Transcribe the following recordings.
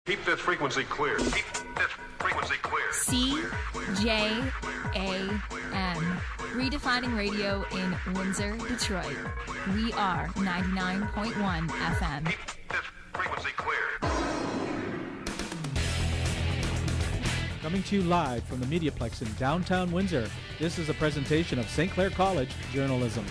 Keep this frequency clear. Keep this frequency clear. CJAM. Redefining radio in Windsor, Detroit. We are 99.1 FM. Keep this frequency clear. Coming to you live from the MediaPlex in downtown Windsor, this is a presentation of St. Clair College Journalism.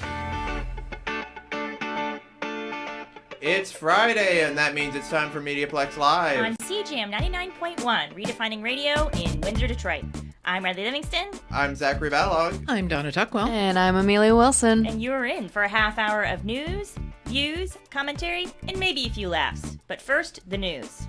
It's Friday, and that means it's time for MediaPlex Live. On CJAM 99.1, redefining radio in Windsor, Detroit. I'm Riley Livingston. I'm Zachary Ballog. I'm Donna Tuckwell. And I'm Amelia Wilson. And you're in for a half hour of news, views, commentary, and maybe a few laughs. But first, the news.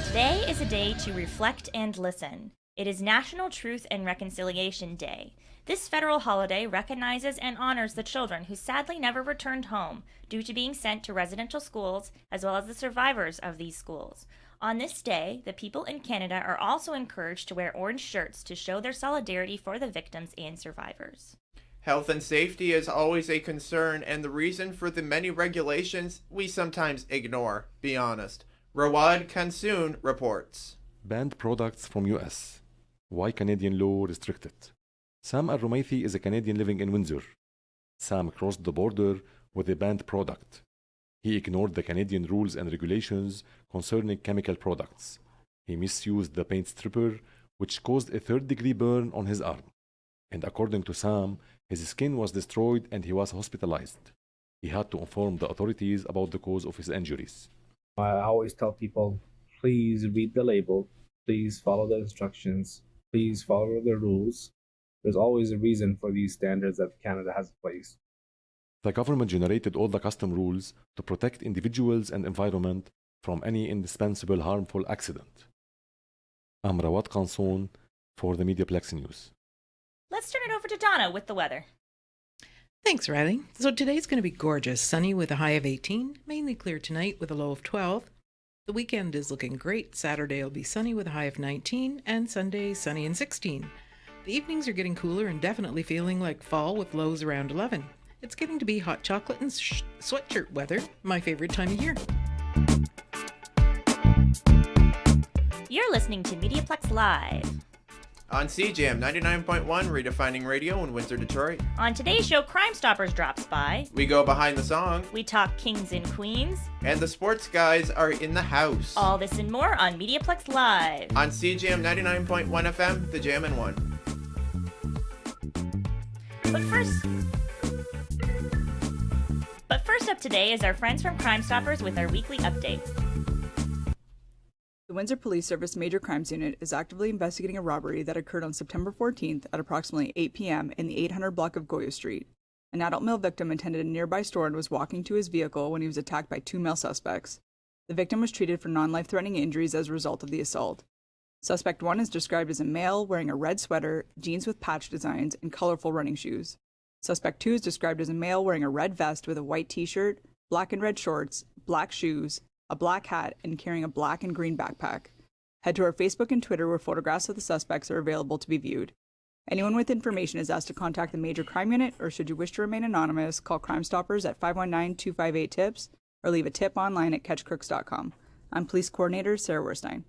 Today is a day to reflect and listen. It is National Truth and Reconciliation Day. This federal holiday recognizes and honors the children who sadly never returned home due to being sent to residential schools, as well as the survivors of these schools. On this day, the people in Canada are also encouraged to wear orange shirts to show their solidarity for the victims and survivors. Health and safety is always a concern, and the reason for the many regulations we sometimes ignore, be honest. Rawad Kansoon reports. Banned products from US. Why Canadian law restricted? Sam Al-Rumaythi is a Canadian living in Windsor. Sam crossed the border with a banned product. He ignored the Canadian rules and regulations concerning chemical products. He misused the paint stripper, which caused a third-degree burn on his arm. And according to Sam, his skin was destroyed and he was hospitalized. He had to inform the authorities about the cause of his injuries. I always tell people, please read the label, please follow the instructions, please follow the rules. There's always a reason for these standards that Canada has in place. The government generated all the custom rules to protect individuals and environment from any indispensable harmful accident. I'm Rawad Kansoon for the MediaPlex News. Let's turn it over to Donna with the weather. Thanks, Riley. So today's going to be gorgeous. Sunny with a high of 18, mainly clear tonight with a low of 12. The weekend is looking great. Saturday will be sunny with a high of 19, and Sunday sunny and 16. The evenings are getting cooler and definitely feeling like fall with lows around 11. It's getting to be hot chocolate and sweatshirt weather, my favorite time of year. You're listening to MediaPlex Live. On CJAM 99.1, redefining radio in Windsor, Detroit. On today's show, Crime Stoppers drops by. We go behind the song. We talk kings and queens. And the sports guys are in the house. All this and more on MediaPlex Live. On CJAM 99.1 FM, the Jammin' One. But first up today is our friends from Crime Stoppers with our weekly update. The Windsor Police Service Major Crimes Unit is actively investigating a robbery that occurred on September 14th at approximately 8 p.m. in the 800 block of Goya Street. An adult male victim attended a nearby store and was walking to his vehicle when he was attacked by two male suspects. The victim was treated for non-life-threatening injuries as a result of the assault. Suspect 1 is described as a male wearing a red sweater, jeans with patch designs, and colorful running shoes. Suspect 2 is described as a male wearing a red vest with a white t-shirt, black and red shorts, black shoes, a black hat, and carrying a black and green backpack. Head to our Facebook and Twitter where photographs of the suspects are available to be viewed. Anyone with information is asked to contact the Major Crime Unit, or should you wish to remain anonymous, call Crime Stoppers at 519-258-TIPS or leave a tip online at catchcrooks.com. I'm Police Coordinator Sarah Werstein.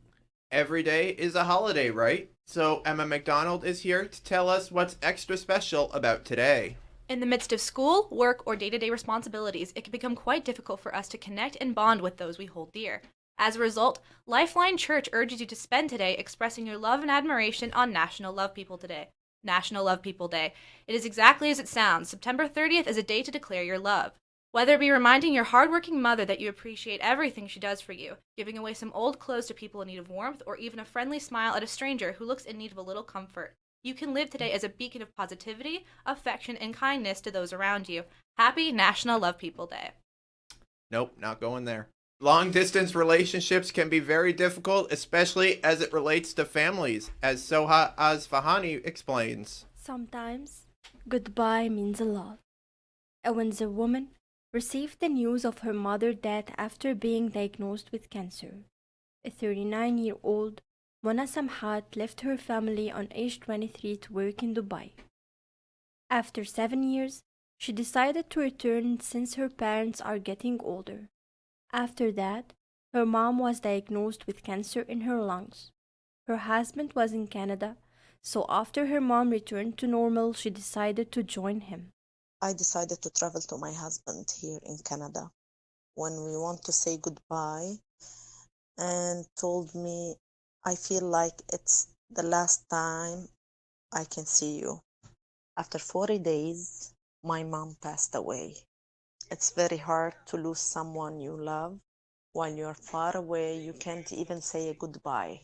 Every day is a holiday, right? So Emma McDonald is here to tell us what's extra special about today. In the midst of school, work, or day-to-day responsibilities, it can become quite difficult for us to connect and bond with those we hold dear. As a result, Lifeline Church urges you to spend today expressing your love and admiration on National Love People Today. National Love People Day. It is exactly as it sounds. September 30th is a day to declare your love. Whether it be reminding your hardworking mother that you appreciate everything she does for you, giving away some old clothes to people in need of warmth, or even a friendly smile at a stranger who looks in need of a little comfort. You can live today as a beacon of positivity, affection, and kindness to those around you. Happy National Love People Day. Nope, not going there. Long-distance relationships can be very difficult, especially as it relates to families, as Soha Azfahani explains. Sometimes, goodbye means a lot. And when the woman received the news of her mother's death after being diagnosed with cancer, a 39-year-old Mona Samhat left her family on age 23 to work in Dubai. After 7 years, she decided to return since her parents are getting older. After that, her mom was diagnosed with cancer in her lungs. Her husband was in Canada, so after her mom returned to normal, she decided to join him. I decided to travel to my husband here in Canada when we want to say goodbye, and told me, I feel like it's the last time I can see you. After 40 days, my mom passed away. It's very hard to lose someone you love. While you're far away, you can't even say a goodbye.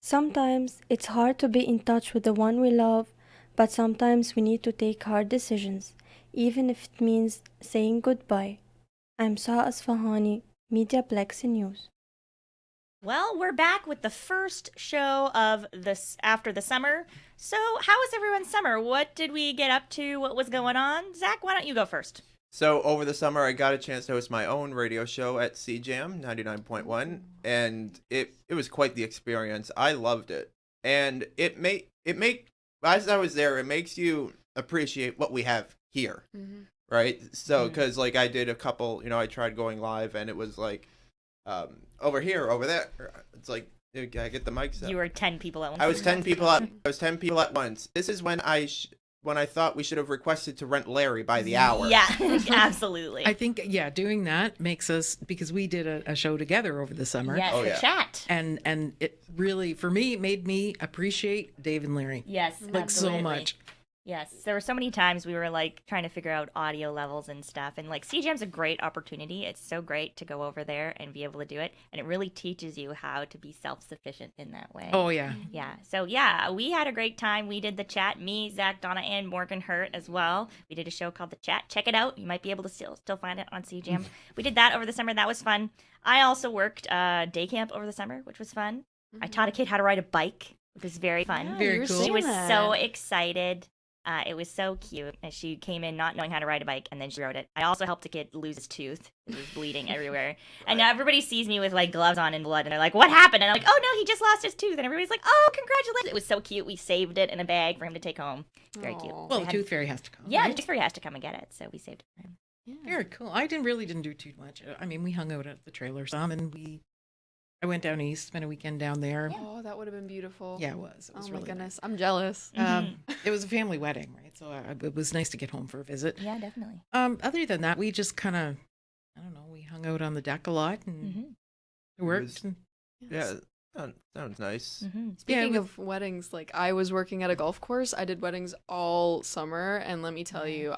Sometimes it's hard to be in touch with the one we love, but sometimes we need to take hard decisions, even if it means saying goodbye. I'm Saha Asfahani, MediaPlex News. Well, we're back with the first show of this after the summer. So, how was everyone's summer? What did we get up to? What was going on? Zach, why don't you go first? So over the summer, I got a chance to host my own radio show at CJAM 99.1, and it was quite the experience. I loved it, and as I was there, it makes you appreciate what we have here, right? So because like I did a couple, I tried going live, and it was like over here, over there. It's like I get the mics up. You were 10 people at once. I was 10 people at once. This is when I thought we should have requested to rent Larry by the hour. Yeah, absolutely. I think, doing that makes us, because we did a show together over the summer. Yes, the chat. And it really, for me, made me appreciate Dave and Larry. Yes, so much. Yes, there were so many times we were like trying to figure out audio levels and stuff, and like CJAM's a great opportunity. It's so great to go over there and be able to do it, and it really teaches you how to be self-sufficient in that way. Oh yeah. Yeah. So yeah, we had a great time. We did the chat. Me, Zach, Donna, and Morgan Hurt as well. We did a show called The Chat. Check it out. You might be able to still find it on CJAM. We did that over the summer. That was fun. I also worked day camp over the summer, which was fun. I taught a kid how to ride a bike, which was very fun. Yeah, very cool. She was so excited. It was so cute. And she came in not knowing how to ride a bike, and then she rode it. I also helped a kid lose his tooth. It was bleeding everywhere. And now everybody sees me with like gloves on and blood, and they're like, "What happened?" And I'm like, "Oh no, he just lost his tooth." And everybody's like, "Oh, congratulations!" It was so cute. We saved it in a bag for him to take home. Very cute. Well, the tooth fairy has to come. Yeah, right? the tooth fairy has to come and get it. So we saved it for him. Yeah. Very cool. I didn't do too much. I mean, we hung out at the trailer some, and I went down east, spent a weekend down there. Oh, that would have been beautiful. Yeah, it was. Oh my really goodness, nice. I'm jealous. It was a family wedding, right? So it was nice to get home for a visit. Yeah, definitely. Other than that, we just kind of, I don't know, we hung out on the deck a lot and worked. Yeah, sounds nice. Speaking of weddings, like I was working at a golf course. I did weddings all summer, and let me tell you,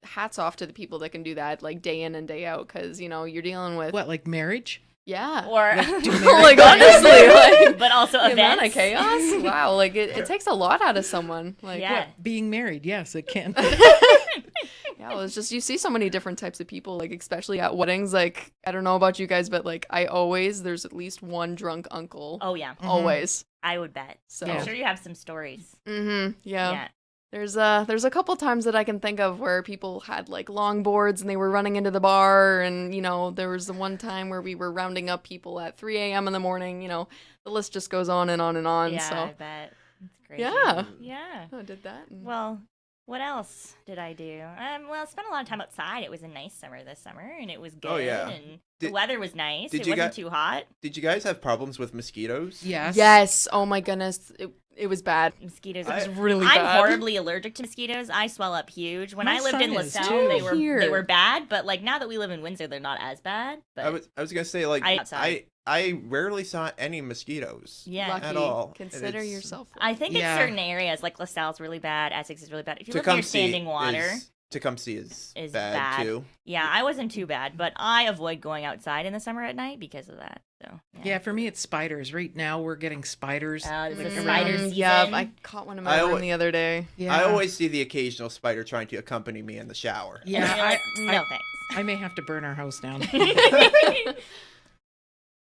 hats off to the people that can do that like day in and day out, because you're dealing with what, like marriage. Yeah. Or like honestly, like, but also the amount events. of chaos. Wow, like it takes a lot out of someone. Like Yeah. What, being married, yes, it can. yeah, well, it's just you see so many different types of people, like especially at weddings. Like I don't know about you guys, but like there's at least one drunk uncle. Oh yeah. Always. I would bet. So I'm sure you have some stories. Yeah. Yeah. There's a couple times that I can think of where people had like long boards and they were running into the bar, and there was the one time where we were rounding up people at 3 a.m. in the morning. The list just goes on and on and on. Yeah, So I bet. It's crazy. yeah, Yeah. I did that. Well, what else did I do? Well, I spent a lot of time outside. It was a nice summer this summer, and it was good. Oh, yeah. And the weather was nice. did It you wasn't gu- too hot. Did you guys have problems with mosquitoes? Yes. Yes. Oh my goodness. It was bad. Mosquitoes. It was really I'm bad. horribly allergic to mosquitoes. I swell up huge. When My I lived in son is LaSalle, too. they were bad, but like now that we live in Windsor, they're not as bad. But I was gonna say like outside. I rarely saw any mosquitoes. Yeah. Lucky. At all. Consider It's- yourself. I think Yeah. in certain areas, like LaSalle's really bad, Essex is really bad. If you live near Tecumseh standing water, Tecumseh is is bad too. Yeah, I wasn't too bad, but I avoid going outside in the summer at night because of that. So Yeah, for me, it's spiders. Right now, we're getting spiders. There's a around. spider season. Yeah, I caught one in my room the other day. Yeah. I always see the occasional spider trying to accompany me in the shower. Yeah, And you're like, no thanks. I may have to burn our house down.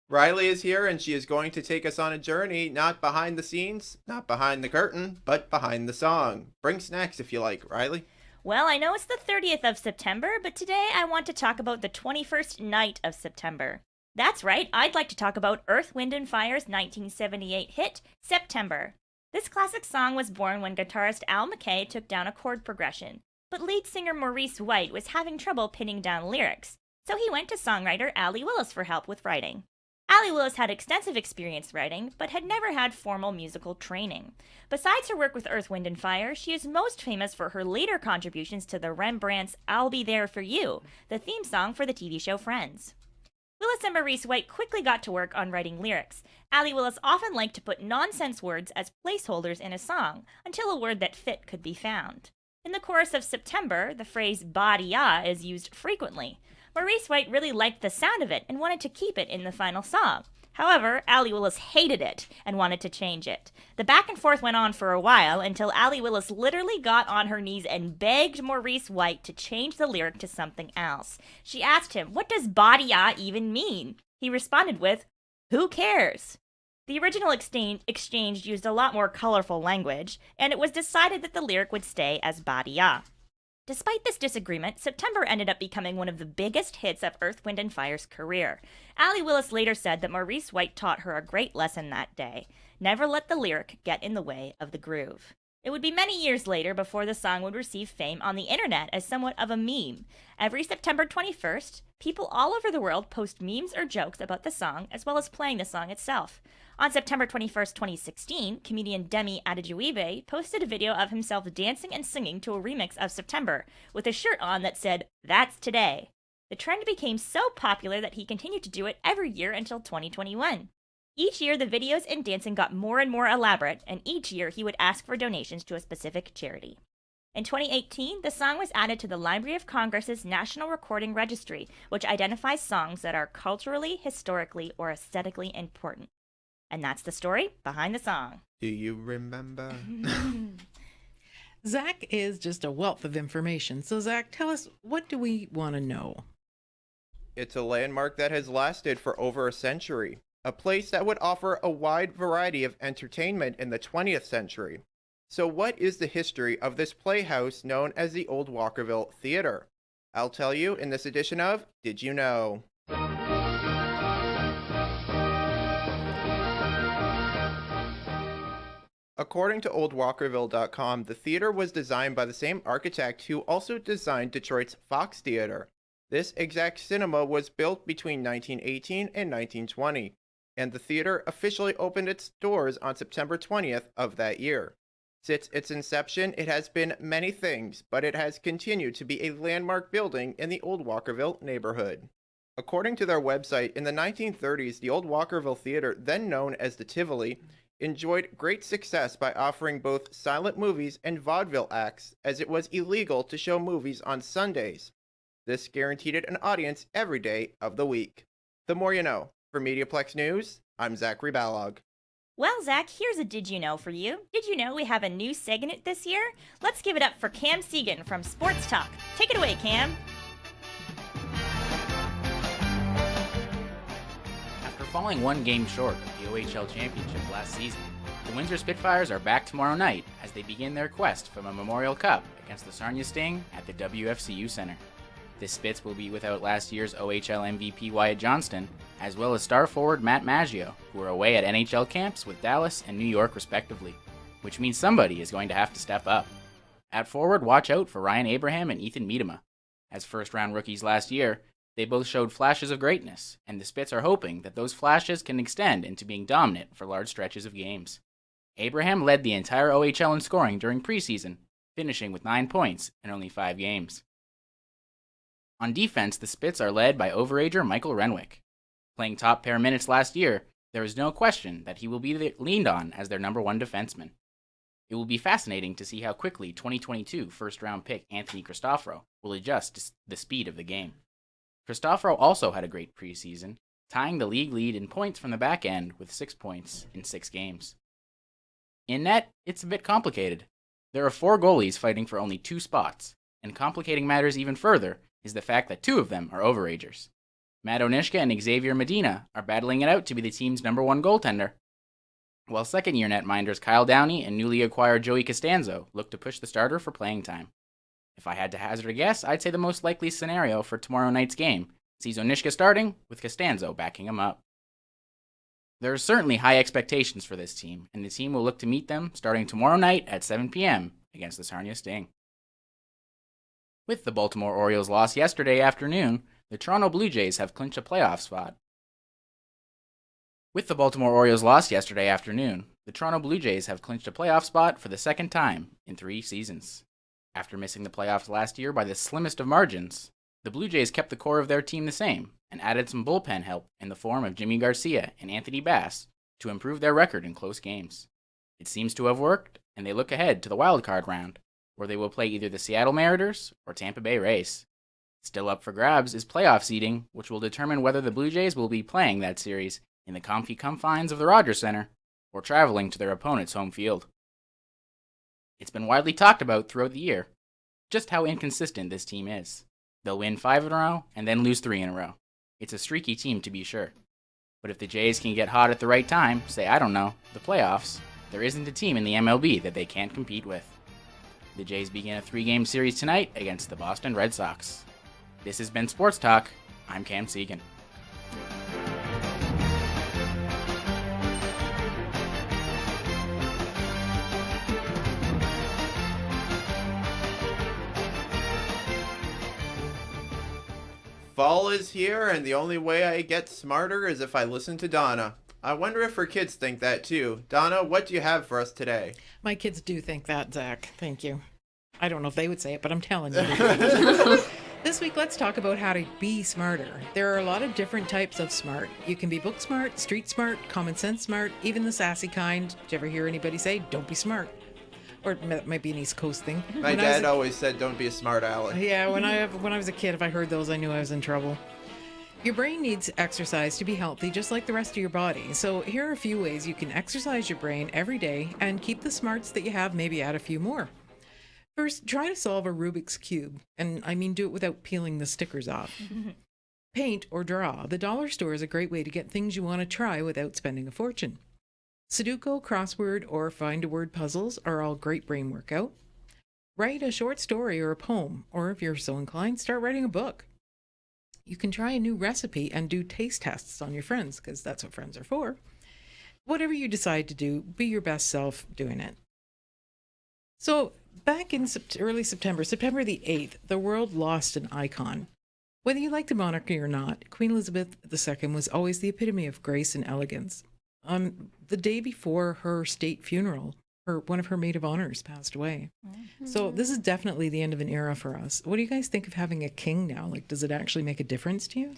Riley is here, and she is going to take us on a journey, not behind the scenes, not behind the curtain, but behind the song. Bring snacks if you like, Riley. Well, I know it's the 30th of September, but today I want to talk about the 21st night of September. That's right, I'd like to talk about Earth, Wind & Fire's 1978 hit, September. This classic song was born when guitarist Al McKay took down a chord progression, but lead singer Maurice White was having trouble pinning down lyrics, so he went to songwriter Allie Willis for help with writing. Allie Willis had extensive experience writing, but had never had formal musical training. Besides her work with Earth, Wind & Fire, she is most famous for her later contributions to the Rembrandt's I'll Be There For You, the theme song for the TV show Friends. Willis and Maurice White quickly got to work on writing lyrics. Allie Willis often liked to put nonsense words as placeholders in a song, until a word that fit could be found. In the chorus of September, the phrase "ba-de-ya" is used frequently. Maurice White really liked the sound of it and wanted to keep it in the final song. However, Allie Willis hated it and wanted to change it. The back and forth went on for a while until Allie Willis literally got on her knees and begged Maurice White to change the lyric to something else. She asked him, "What does ba-de-ya even mean?" He responded with, "Who cares?" The original exchange used a lot more colorful language, and it was decided that the lyric would stay as ba-de-ya. Despite this disagreement, September ended up becoming one of the biggest hits of Earth, Wind & Fire's career. Allie Willis later said that Maurice White taught her a great lesson that day. Never let the lyric get in the way of the groove. It would be many years later before the song would receive fame on the internet as somewhat of a meme. Every September 21st, people all over the world post memes or jokes about the song as well as playing the song itself. On September 21st, 2016, comedian Demi Adejuibe posted a video of himself dancing and singing to a remix of September, with a shirt on that said, "That's today." The trend became so popular that he continued to do it every year until 2021. Each year, the videos and dancing got more and more elaborate, and each year he would ask for donations to a specific charity. In 2018, the song was added to the Library of Congress's National Recording Registry, which identifies songs that are culturally, historically, or aesthetically important. And that's the story behind the song. Do you remember? Zach is just a wealth of information. So, Zach, tell us, what do we want to know? It's a landmark that has lasted for over a century. A place that would offer a wide variety of entertainment in the 20th century. So what is the history of this playhouse known as the Old Walkerville Theater? I'll tell you in this edition of Did You Know? According to oldwalkerville.com, the theater was designed by the same architect who also designed Detroit's Fox Theater. This exact cinema was built between 1918 and 1920, and the theater officially opened its doors on September 20th of that year. Since its inception, it has been many things, but it has continued to be a landmark building in the Old Walkerville neighborhood. According to their website, in the 1930s, the Old Walkerville Theater, then known as the Tivoli, enjoyed great success by offering both silent movies and vaudeville acts, as it was illegal to show movies on Sundays. This guaranteed it an audience every day of the week. The more you know. For MediaPlex News, I'm Zachary Balog. Well, Zach, here's a Did You Know for you. Did you know we have a new segment this year? Let's give it up for Cam Segan from Sports Talk. Take it away, Cam. After falling one game short of the OHL championship last season, the Windsor Spitfires are back tomorrow night as they begin their quest for a Memorial Cup against the Sarnia Sting at the WFCU Center. The Spits will be without last year's OHL MVP Wyatt Johnston, as well as star forward Matt Maggio, who are away at NHL camps with Dallas and New York respectively, which means somebody is going to have to step up. At forward, watch out for Ryan Abraham and Ethan Miedema. As first-round rookies last year, they both showed flashes of greatness, and the Spits are hoping that those flashes can extend into being dominant for large stretches of games. Abraham led the entire OHL in scoring during preseason, finishing with 9 points in only 5 games. On defense, the Spits are led by overager Michael Renwick. Playing top pair minutes last year, there is no question that he will be leaned on as their number one defenseman. It will be fascinating to see how quickly 2022 first-round pick Anthony Cristoforo will adjust to the speed of the game. Cristoforo also had a great preseason, tying the league lead in points from the back end with 6 points in 6 games. In net, it's a bit complicated. There are 4 goalies fighting for only 2 spots, and complicating matters even further is the fact that 2 of them are overagers. Matt Onishka and Xavier Medina are battling it out to be the team's number 1 goaltender, while second-year netminders Kyle Downey and newly acquired Joey Costanzo look to push the starter for playing time. If I had to hazard a guess, I'd say the most likely scenario for tomorrow night's game sees Onishka starting, with Costanzo backing him up. There are certainly high expectations for this team, and the team will look to meet them starting tomorrow night at 7 p.m. against the Sarnia Sting. With the Baltimore Orioles' loss yesterday afternoon, the Toronto Blue Jays have clinched a playoff spot. With the Baltimore Orioles' loss yesterday afternoon, the Toronto Blue Jays have clinched a playoff spot for the second time in 3 seasons. After missing the playoffs last year by the slimmest of margins, the Blue Jays kept the core of their team the same and added some bullpen help in the form of Jimmy Garcia and Anthony Bass to improve their record in close games. It seems to have worked, and they look ahead to the wildcard round, where they will play either the Seattle Mariners or Tampa Bay Rays. Still up for grabs is playoff seeding, which will determine whether the Blue Jays will be playing that series in the comfy confines of the Rogers Center or traveling to their opponent's home field. It's been widely talked about throughout the year just how inconsistent this team is. They'll win 5 in a row and then lose 3 in a row. It's a streaky team to be sure. But if the Jays can get hot at the right time, say, I don't know, the playoffs, there isn't a team in the MLB that they can't compete with. The Jays begin a 3-game series tonight against the Boston Red Sox. This has been Sports Talk. I'm Cam Segan. Fall is here, and the only way I get smarter is if I listen to Donna. I wonder if her kids think that too. Donna, what do you have for us today? My kids do think that, Zach. Thank you. I don't know if they would say it, but I'm telling you. This week, let's talk about how to be smarter. There are a lot of different types of smart. You can be book smart, street smart, common sense smart, even the sassy kind. Did you ever hear anybody say, don't be smart? Or that might be an East Coast thing. My dad always said, don't be a smart aleck. Yeah, when I was a kid, if I heard those, I knew I was in trouble. Your brain needs exercise to be healthy, just like the rest of your body. So here are a few ways you can exercise your brain every day and keep the smarts that you have, maybe add a few more. First, try to solve a Rubik's Cube. And I mean, do it without peeling the stickers off. Paint or draw. The dollar store is a great way to get things you want to try without spending a fortune. Sudoku, crossword, or find-a-word puzzles are all great brain workout. Write a short story or a poem, or if you're so inclined, start writing a book. You can try a new recipe and do taste tests on your friends, because that's what friends are for. Whatever you decide to do, be your best self doing it. So, back in early September the 8th, the world lost an icon. Whether you like the monarchy or not, Queen Elizabeth II was always the epitome of grace and elegance. The day before her state funeral, one of her maid of honors passed away. Mm-hmm. So this is definitely the end of an era for us. What do you guys think of having a king now? Like, does it actually make a difference to you?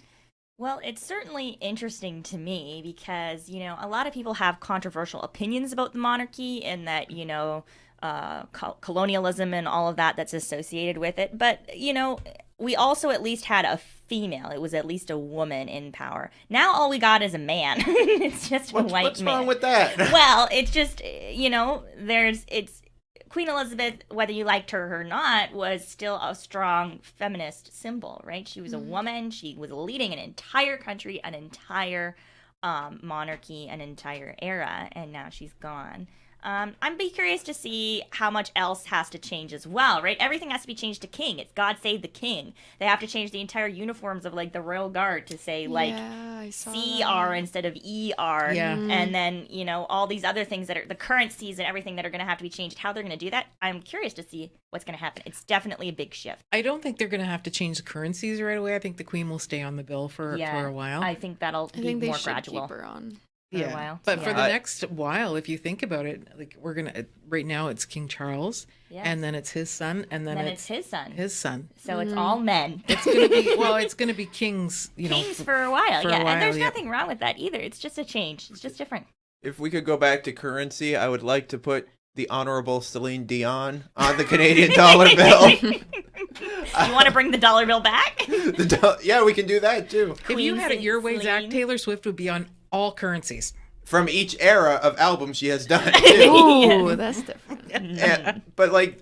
Well, it's certainly interesting to me because, a lot of people have controversial opinions about the monarchy and that, colonialism and all of that's associated with it. But, we also at least had a female. It was at least a woman in power. Now all we got is a man. It's just a white man. What's wrong with that? Well, it's just, it's Queen Elizabeth, whether you liked her or not, was still a strong feminist symbol, right? She was a woman. She was leading an entire country, an entire monarchy, an entire era, and now she's gone. I'd be curious to see how much else has to change as well, right? Everything has to be changed to king. It's God Save the King. They have to change the entire uniforms of, the Royal Guard to say, CR instead of ER. Yeah. And then, all these other things that are the currencies and everything that are going to have to be changed, how they're going to do that. I'm curious to see what's going to happen. It's definitely a big shift. I don't think they're going to have to change the currencies right away. I think the Queen will stay on the bill for a while. I think that'll be more gradual. Keep her on. For a while. But for the next while, if you think about it, we're gonna right now it's King Charles, and then it's his son, and then it's his son. His son. So it's all men. It's gonna be kings. Kings for a while. And there's nothing wrong with that either. It's just a change. It's just different. If we could go back to currency, I would like to put the Honorable Celine Dion on the Canadian dollar bill. You want to bring the dollar bill back? Yeah, we can do that too. If you had it your way, Zach, Taylor Swift would be on all currencies. From each era of albums she has done. Ooh, that's different. But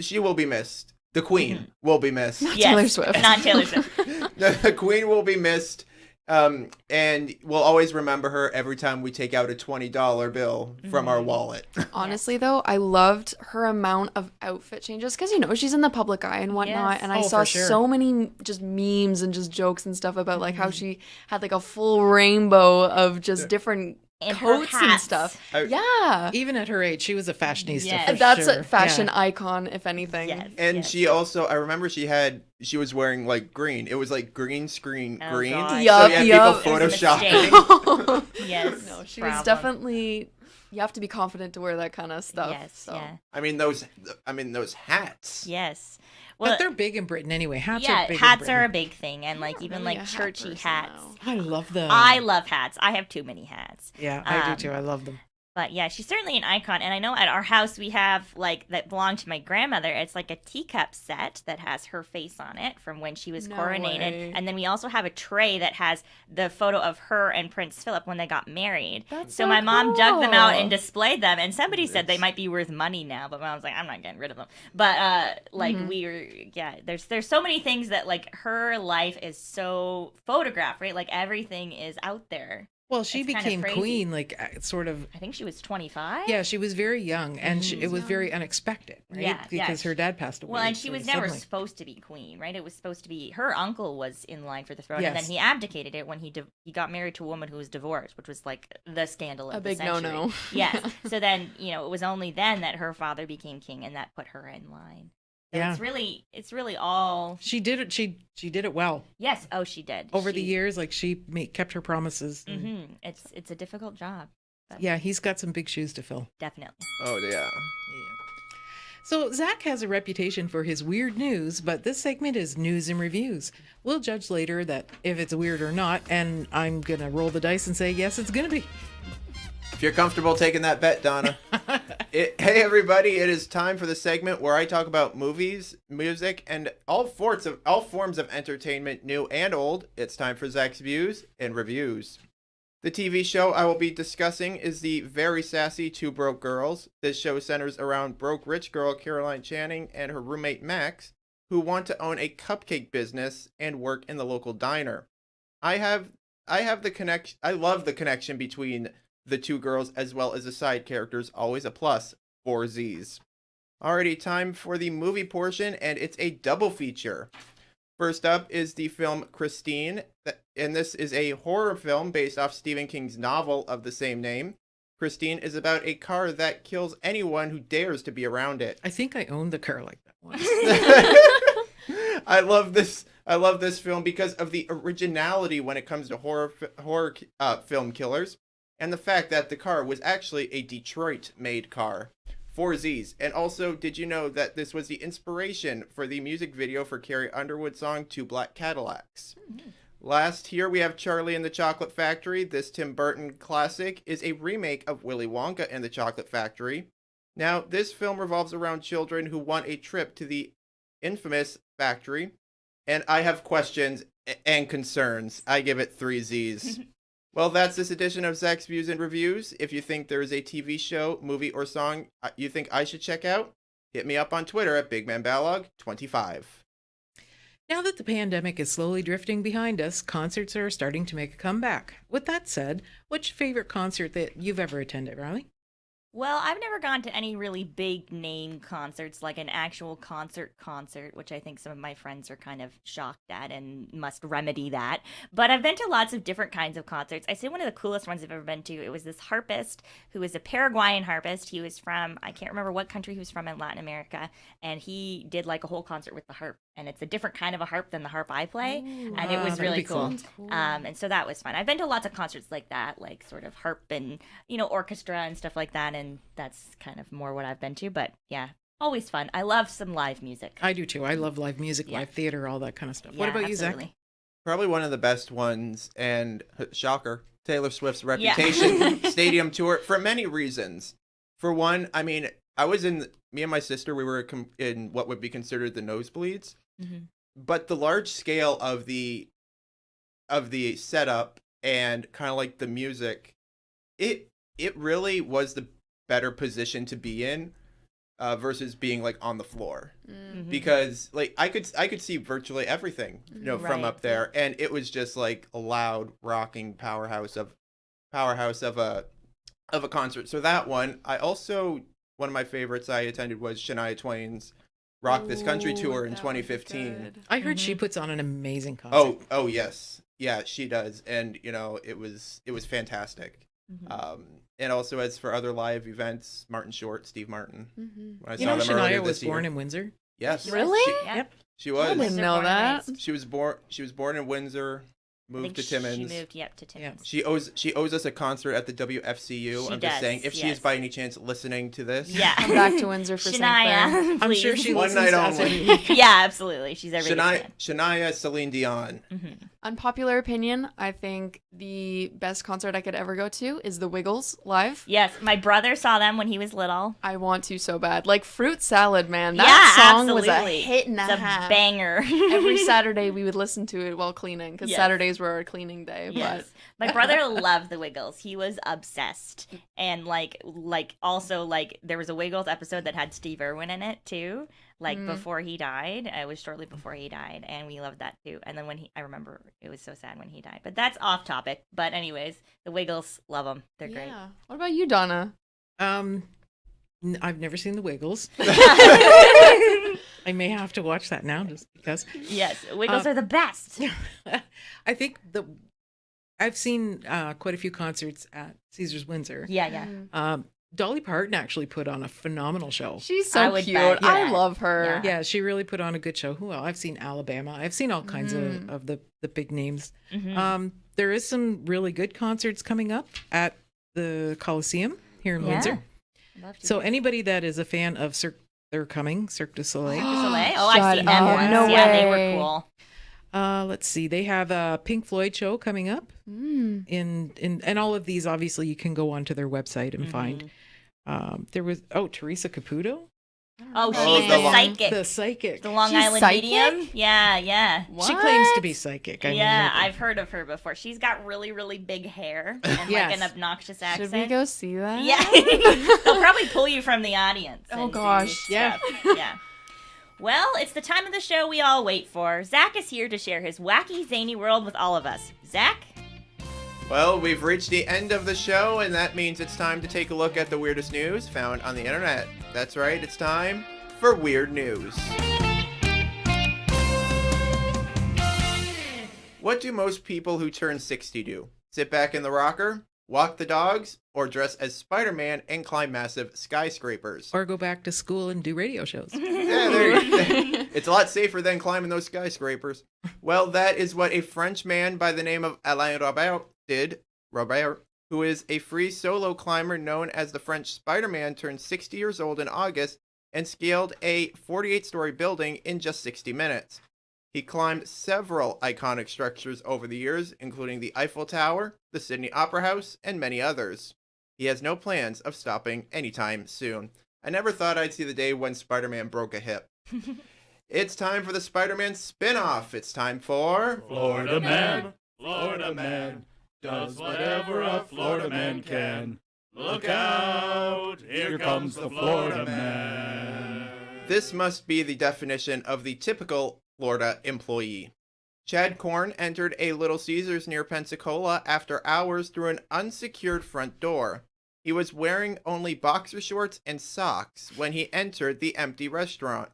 she will be missed. The Queen will be missed. Yes, Taylor Swift. Not Taylor Swift. The Queen will be missed. And we'll always remember her every time we take out a $20 bill from our wallet. Honestly, though, I loved her amount of outfit changes because, she's in the public eye and whatnot. Yes. And I Oh, saw for sure. so many just memes and just jokes and stuff about like how she had like a full rainbow of just different And her coats and hats. stuff. I- Yeah. Even at her age, she was a fashionista. Yes. For That's sure. a fashion Yeah. icon, if anything. Yes. And yes. she also, I remember she was wearing like green. It was like green screen Oh, green. God. So Yup, you had yup. people It was a photoshopping. Yes. No, she problem. was definitely. You have to be confident to wear that kind of stuff. Yes. So. Yeah. I mean those hats. Yes. But they're big in Britain anyway. Hats yeah, are big hats in are a Britain. big thing, and like even really like a hat churchy person, hats. though. I love them. I love hats. I have too many hats. Yeah, I do too. I love them. But yeah, she's certainly an icon. And I know at our house we have like that belonged to my grandmother. It's like a teacup set that has her face on it from when she was No coronated. way. And then we also have a tray that has the photo of her and Prince Philip when they got married. That's so so my mom dug them out cool. and displayed them. And somebody said they might be worth money now, but my mom's like, I'm not getting rid of them. But like we were, yeah, there's so many things that like her life is so photographed, right? Like everything is out there. Well, she It's kinda became crazy. queen, like, sort of. I think she was 25. Yeah, she was very young, and it was very unexpected, right? Yeah, yeah. Because her dad passed away. Well, and she sort was of never suddenly. supposed to be queen, right? It was supposed to be her uncle was in line for the throne, and then Yes. he abdicated it when he got married to a woman who was divorced, which was like the scandal of A the big century. no-no. Yes. So then it was only then that her father became king, and that put her in line. So Yeah. it's really all. She did it. She did it well Yes. Oh, she did. over the years. Like she kept her promises. and- Mm-hmm. It's a difficult job. But Yeah, he's got some big shoes to fill. Definitely. Oh yeah. So Zach has a reputation for his weird news, but this segment is news and reviews. We'll judge later that if it's weird or not, and I'm gonna roll the dice and say yes, it's gonna be. If you're comfortable taking that bet, Donna. Hey everybody, it is time for the segment where I talk about movies, music, and all forms of entertainment, new and old. It's time for Zach's views and reviews. The TV show I will be discussing is the very sassy Two Broke Girls. This show centers around broke rich girl Caroline Channing and her roommate Max, who want to own a cupcake business and work in the local diner. I love the connection between the two girls as well as the side characters, always a plus, 4 Z's. Alrighty, time for the movie portion, and it's a double feature. First up is the film Christine, and this is a horror film based off Stephen King's novel of the same name. Christine is about a car that kills anyone who dares to be around it. I think I owned the car like that once. I love this film because of the originality when it comes to horror film killers, and the fact that the car was actually a Detroit-made car. 4 Z's. And also, did you know that this was the inspiration for the music video for Carrie Underwood's song Two Black Cadillacs? Last, here we have Charlie and the Chocolate Factory. This Tim Burton classic is a remake of Willy Wonka and the Chocolate Factory. Now, this film revolves around children who want a trip to the infamous factory, and I have questions and concerns. I give it 3 Z's. Well, that's this edition of Zach's Views and Reviews. If you think there is a TV show, movie, or song you think I should check out, hit me up on Twitter at BigManBalog25. Now that the pandemic is slowly drifting behind us, concerts are starting to make a comeback. With that said, what's your favorite concert that you've ever attended, Riley? Well, I've never gone to any really big name concerts, like an actual concert, which I think some of my friends are kind of shocked at and must remedy that. But I've been to lots of different kinds of concerts. I say one of the coolest ones I've ever been to, it was this harpist who was a Paraguayan harpist. He was from, I can't remember what country he was from in Latin America, and he did like a whole concert with the harp. And it's a different kind of a harp than the harp I play, and it was that'd really be cool. cool. And so that was fun. I've been to lots of concerts like that, like sort of harp and, orchestra and stuff like that, and that's kind of more what I've been to. But yeah, always fun. I love some live music. I do too. I love live music, Yeah. live theater, all that kind of stuff. Yeah, What about you, Zach? absolutely. Probably one of the best ones, and shocker, Taylor Swift's Reputation stadium tour for many reasons. For one, I mean, me and my sister, we were in what would be considered the nosebleeds, but the large scale of the setup and kind of like the music, it really was the better position to be in. versus being like on the floor. Mm-hmm. Because like I could see virtually everything, from Right. up there, and it was just like a loud rocking powerhouse of a concert. So that one, one of my favorites I attended was Shania Twain's Rock This Country tour in 2015. I heard she puts on an amazing concert. Oh yes. Yeah, she does. And it was fantastic. And also as for other live events, Martin Short, Steve Martin. When I saw them earlier Shania was this year. born in Windsor? Yes. Really? Yep. She was. I didn't know that. She was born in Windsor, moved to Timmins. She moved, to Timmins. She owes us a concert at the WFCU. I'm just saying, if she is by any chance listening to this, Yeah. Come back to Windsor for St. Shania, Clair. I'm sure please. she one listens night to us only. every week. Yeah, absolutely. She's every Shania, Celine Dion. Unpopular opinion, I think the best concert I could ever go to is the Wiggles live. Yes, my brother saw them when he was little. I want to so bad. Like Fruit Salad, man. Yeah, That song absolutely. was a hit and It's a a half. banger. Every Saturday we would listen to it while cleaning because Yes. Saturdays were our cleaning day. Yes. But My brother loved the Wiggles. He was obsessed. And also there was a Wiggles episode that had Steve Irwin in it too. Before he died. It was shortly before he died, and we loved that too. And then I remember it was so sad when he died. But that's off topic. But anyways, the Wiggles, love them. They're great. yeah. What about you, Donna? I've never seen the Wiggles. I may have to watch that now just because. Yes, Wiggles are the best. I think I've seen quite a few concerts at Caesars Windsor. Yeah. Dolly Parton actually put on a phenomenal show. She's I so would cute. bet, I yeah. love her. Yeah, she really put on a good show. Who else? I've seen Alabama. I've seen all kinds of the big names. There is some really good concerts coming up at the Coliseum here in Windsor. Love to So hear. anybody that is a fan of Cirque du Soleil. Cirque du Soleil? Oh, I've seen them up. once. No Yeah, they way. were cool. Let's see. They have a Pink Floyd show coming up. And all of these, obviously, you can go onto their website and find. There was Teresa Caputo. Oh, she's Oh, the the psychic. The psychic. The Long She's Island psychic? medium? Yeah. She claims to be psychic. I mean, Yeah, like- I've heard of her before. She's got really, really big hair and Yes. an obnoxious accent. Should we go see that? Yeah. They'll probably pull you from the audience. Oh, and do gosh. Yeah. stuff. Yeah. Well, it's the time of the show we all wait for. Zach is here to share his wacky, zany world with all of us. Zach? Well, we've reached the end of the show, and that means it's time to take a look at the weirdest news found on the internet. That's right, it's time for Weird News. What do most people who turn 60 do? Sit back in the rocker, walk the dogs, or dress as Spider-Man and climb massive skyscrapers? Or go back to school and do radio shows. Yeah, there you It's a lot safer than climbing those skyscrapers. Well, that is what a French man by the name of Alain Robert did. Robert, who is a free solo climber known as the French Spider-Man, turned 60 years old in August and scaled a 48-story building in just 60 minutes. He climbed several iconic structures over the years, including the Eiffel Tower, the Sydney Opera House, and many others. He has no plans of stopping anytime soon. I never thought I'd see the day when Spider-Man broke a hip. It's time for the Spider-Man spin-off. It's time for... Florida Man, Florida Man, does whatever a Florida man can. Look out, here comes the Florida Man. This must be the definition of the typical Florida employee. Chad Korn entered a Little Caesars near Pensacola after hours through an unsecured front door. He was wearing only boxer shorts and socks when he entered the empty restaurant.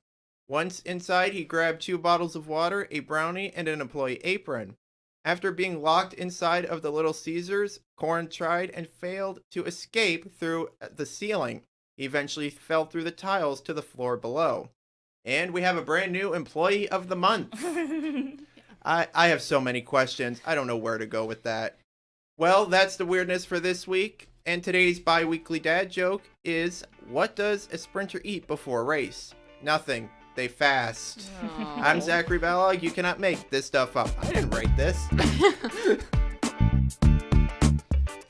Once inside, he grabbed 2 bottles of water, a brownie, and an employee apron. After being locked inside of the Little Caesars, Korn tried and failed to escape through the ceiling. He eventually fell through the tiles to the floor below. And we have a brand new Employee of the Month. I have so many questions. I don't know where to go with that. Well, that's the weirdness for this week. And today's bi-weekly dad joke is, what does a sprinter eat before a race? Nothing. They fast. I'm Zachary Ballog. You cannot make this stuff up. I didn't write this.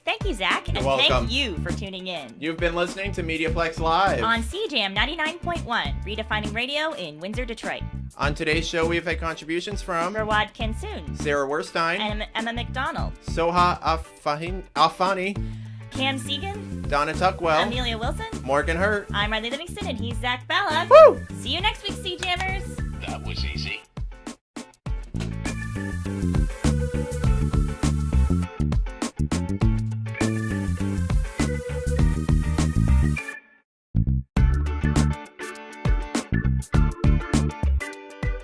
Thank you, Zach, and You're welcome. thank you for tuning in. You've been listening to MediaPlex Live. On CJAM 99.1, redefining radio in Windsor, Detroit. On today's show, we've had contributions from Rawad Kinsoon, Sarah Werstein, and Emma McDonald, Soha Afani, Cam Segan, Donna Tuckwell. Amelia Wilson. Morgan Hurt. I'm Riley Livingston, and he's Zach Bella. Woo! See you next week, Sea Jammers. That was easy.